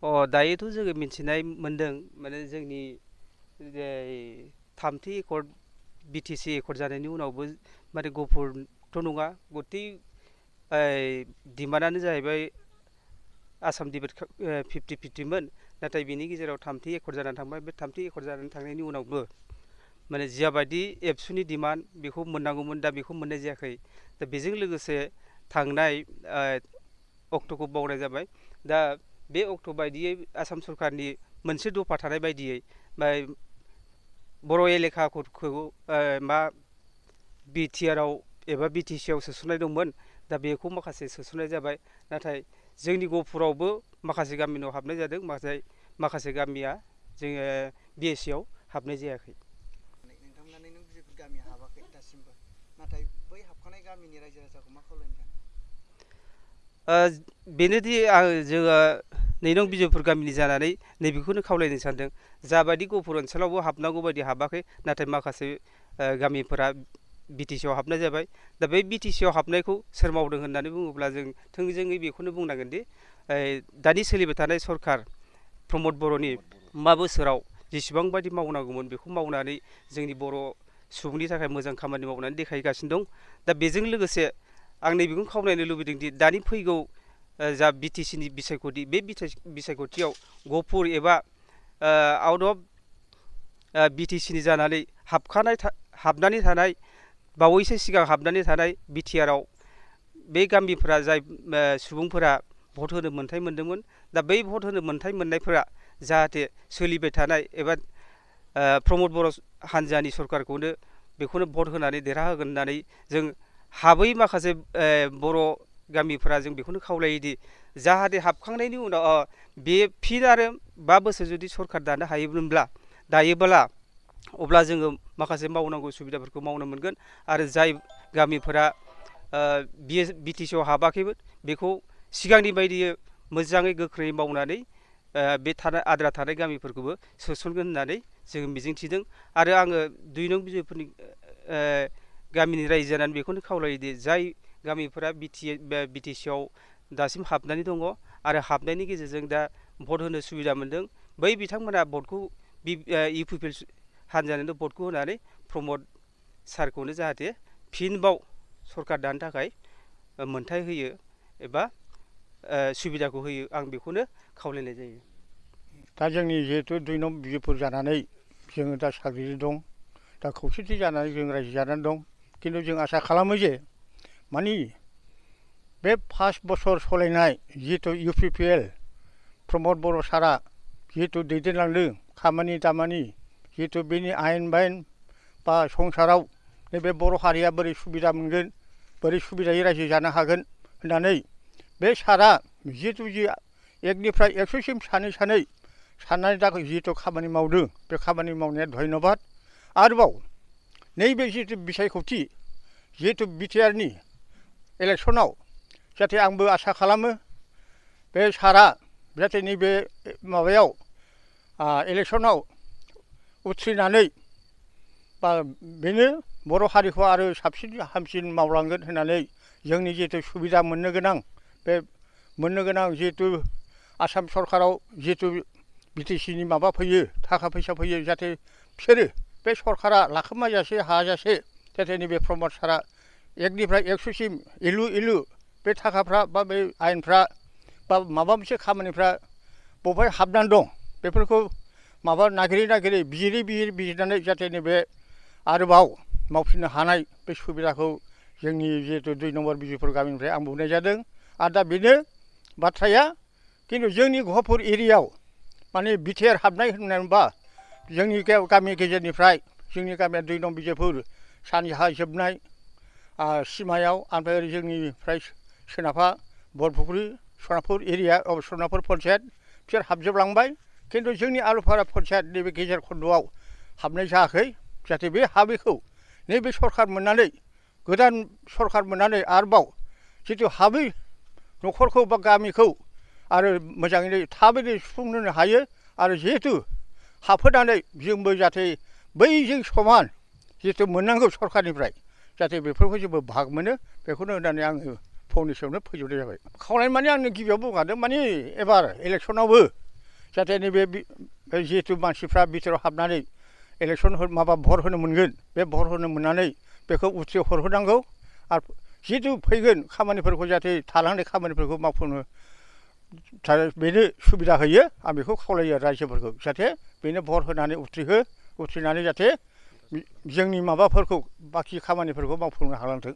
दायोथ' जोङो मिथिनाय मोनदों माने जोंनि थामथि एकर्ड बिटिसि एकर्ड जानायनि उनावबो माने गफुरथ' नङा गथै डिमान्डआनो जाहैबाय आसाम डिबेट 50-50मोन नाथाय बिनि गेजेराव थामथि एकर्ड जानानै थांबाय बे थामथि एकर्ड जानानै थांनायनि उनावबो माने जियाबायदि एबसुनि डिमान्ड बेखौ मोननांगौमोन दा बेखौ मोननाय जायाखै दा बेजों लोगोसे थांनाय अक्ट'खौ बावनाय जाबाय दा बे अक्ट' बायदियै आसाम सरकारनि मोनसे दफा थानाय बायदियै बर' एलेखाफोरखौ मा बिटिआरआव एबा बिटिसिआव सोसननाय दंमोन दा बेखौ माखासे सोसननाय जाबाय नाथाय जोंनि गहपुरावबो माखासे गामिनाव हाबनाय जादों माखासे गामिया जोङो बिएससिआव हाबनाय जायाखै। नोंथांमोना नों बिजेपुर गामि हाबाखै दासिमबो नाथाय बै हाबखानाय गामिनि रायजो राजाखौ मा खावलायनो सानो? बेनोदि जोङो नैनं बिजयपुर गामिनि जानानै नैबेखौनो खावलायनो सानदों जाबायदि गहपुर ओनसोलावबो हाबनांगौ बायदि हाबाखै नाथाय माखासे गामिफोरा बिटिसिआव हाबनाय जाबाय दा बे बिटिसिआव हाबनायखौ सोर मावदों होननानै बुङोब्ला जों थोंजोङै बेखौनो बुंनांगोन दि दानि सोलिबाय थानाय सरकार प्रमद बर'नि मा बोसोराव जेसेबां बायदि मावनांगौमोन बेखौ मावनानै जोंनि बर' सुबुंनि थाखाय मोजां खामानि मावनानै देखायगासिनो दं दा बेजों लोगोसे आं नैबेखौनो खावलायनो लुबैदों दि दानि फैगौ जा बिटिसिनि बिसायख'थि बे बिसायख'थियाव गहपुर एबा आउट अफ बिटिसिनि जानानै हाबनानै थानाय बावैसो सिगां हाबनानै थानाय बिटिआरआव बे गामिफोरा जाय सुबुंफोरा भट होनो मोन्थाय मोन्दोंमोन दा बै भट होनो मोन्थाय मोननायफोरा जाहाथे सोलिबाय थानाय एबा प्रमद बर' हान्जानि सरकारखौनो बेखौनो भट होनानै देरहाहोगोन होननानै जों हाबै माखासे बर' गामिफोरा जों बेखौनो खावलायोदि जाहाथे हाबखांनायनि उनाव बे फिन आरो 5 बोसोर जुदि सरकार दायोब्ला अब्ला जोङो माखासे मावनांगौ सुबिदाफोरखौ मावनो मोनगोन आरो जाय गामिफोरा बिटिसिआव हाबाखैमोन बेखौ सिगांनि बायदि मोजाङै गोख्रै मावनानै बे आद्रा थानाय गामिफोरखौबो सोसनगोन होननानै जों मिजिंथिदों आरो आङो 2 नं बिजयपुरनि गामिनि रायजो जानानै बेखौनो खावलायोदि जाय गामिफोरा बिटिसिआव दासिम हाबनानै दङ आरो हाबनायनि गेजेरजों दा भट होनो सुबिदा मोनदों बै बिथांमोना भटखौ इउपिपिएल हान्जानोनो भटखौ होनानै प्रमद सारखौनो जाहाथे फिनबाव सरकार दानो थाखाय मोन्थाय होयो एबा सुबिदाखौ होयो आं बेखौनो खावलायनाय जायो। दा जोंनि जिहेतु 2 नं बिजयपुर जानानै जोङो दा साग्रिद दं दा खौसेथि जानानै जों रायजो जानानै दं खिन्थु जों आसा खालामो जे मानि बे 5 बोसोर सलायनाय जिहेतु इउपिपिएल प्रमद बर' सारा जिहेतु दैदेनलांदों खामानि दामानि जिहेतु बेनि आयेन बायेन बा संसाराव नैबे बर' हारिया बोरै सुबिदा मोनगोन बोरै सुबिदायै रायजो जानो हागोन होननानै बे सारा जिहेतु जि 1निफ्राय 100सिम सानै साननानै दा जिहेतु खामानि मावदों बे खामानि मावनाया धन्यबाद आरोबाव नैबे जिहेतु बिसायख'थि जिहेतु बिटिआरनि इलेक्सनाव जाहाथे आंबो आसा खालामो बे सारा जाहाथे नैबे माबायाव इलेक्सनाव उथ्रिनानै बा बेनो बर' हारिखौ आरो साबसिन हामसिन मावलांगोन होननानै जोंनि जिहेतु सुबिदा मोननो गोनां जिहेतु आसाम सरकाराव जिहेतु बिटिसिनि माबा फैयो थाखा फैसा फैयो जाहाथे बिसोरो बे सरकारा लाखोमाजासे हाजासे जाहाथे नैबे प्रमद सारा 1निफ्राय 100सिम इलु बे थाखाफ्रा बा बे आयेनफ्रा बा माबा मोनसे खामानिफ्रा बबेहाय हाबनानै दं बेफोरखौ माबा नागिरै बिजिरनानै जाहाथे नैबे आरोबाव मावफिननो हानाय बे सुबिदाखौ जोंनि जिहेतु 2 नम्बर बिजयपुर गामिनिफ्राय आं बुंनाय जादों आरो दा बेनो बाथ्राया खिन्थु जोंनि गहपुर एरियायाव माने बिटिआर हाबनाय होननानैबा जोंनि गामि गेजेरनिफ्राय जोंनि गामिया 2 नं बिजयपुर सानजाहा जोबनाय सिमायाव ओमफ्राय जोंनिफ्राय सोनाबहा बरपुख्रि सनापुर एरिया सनापुर पन्सायत बिसोर हाबजोबलांबाय खिन्थु जोंनि आलुफारा पन्सायत नैबे गेजेर खन्द'आव हाबनाय जायाखै जाहाथे बे हाबैखौ नैबे सरकार मोननानै गोदान सरकार मोननानै आरोबाव जितु हाबै न'खरखौ बा गामिखौ आरो मोजाङैनो थाबैनो सुफुंनो हायो आरो जिहेतु हाबहोनानै जोंबो जाहाथे बैजों समान जितु मोननांगौ सरकारनिफ्राय जाहाथे बेफोरखौ जोंबो भाग मोनो बेखौनो होननानै आङो फंनैसोआवनो फोजोबनाय जाबाय। खावलायनाय माने आंनो गिबियाव बुंखादों माने एबार इलेक्सनावबो जाहाथे नैबे जिहेतु मानसिफ्रा बिथोराव हाबनानै इलेक्सन माबा भट होनो मोनगोन बे भट होनो मोननानै बेखौ उथ्रिहरहोनांगौ आरो जिहेतु फैगोन खामानिफोरखौ जाहाथे थालांनाय खामानिफोरखौ मावफुंनो बेनो सुबिदा होयो आं बेखौ खावलायो रायजोफोरखौ जाहाथे बेनो भट होनानै उथ्रिनानै जाहाथे जोंनि माबाफोरखौ बाखि खामानिफोरखौ मावफुंनो हालांथों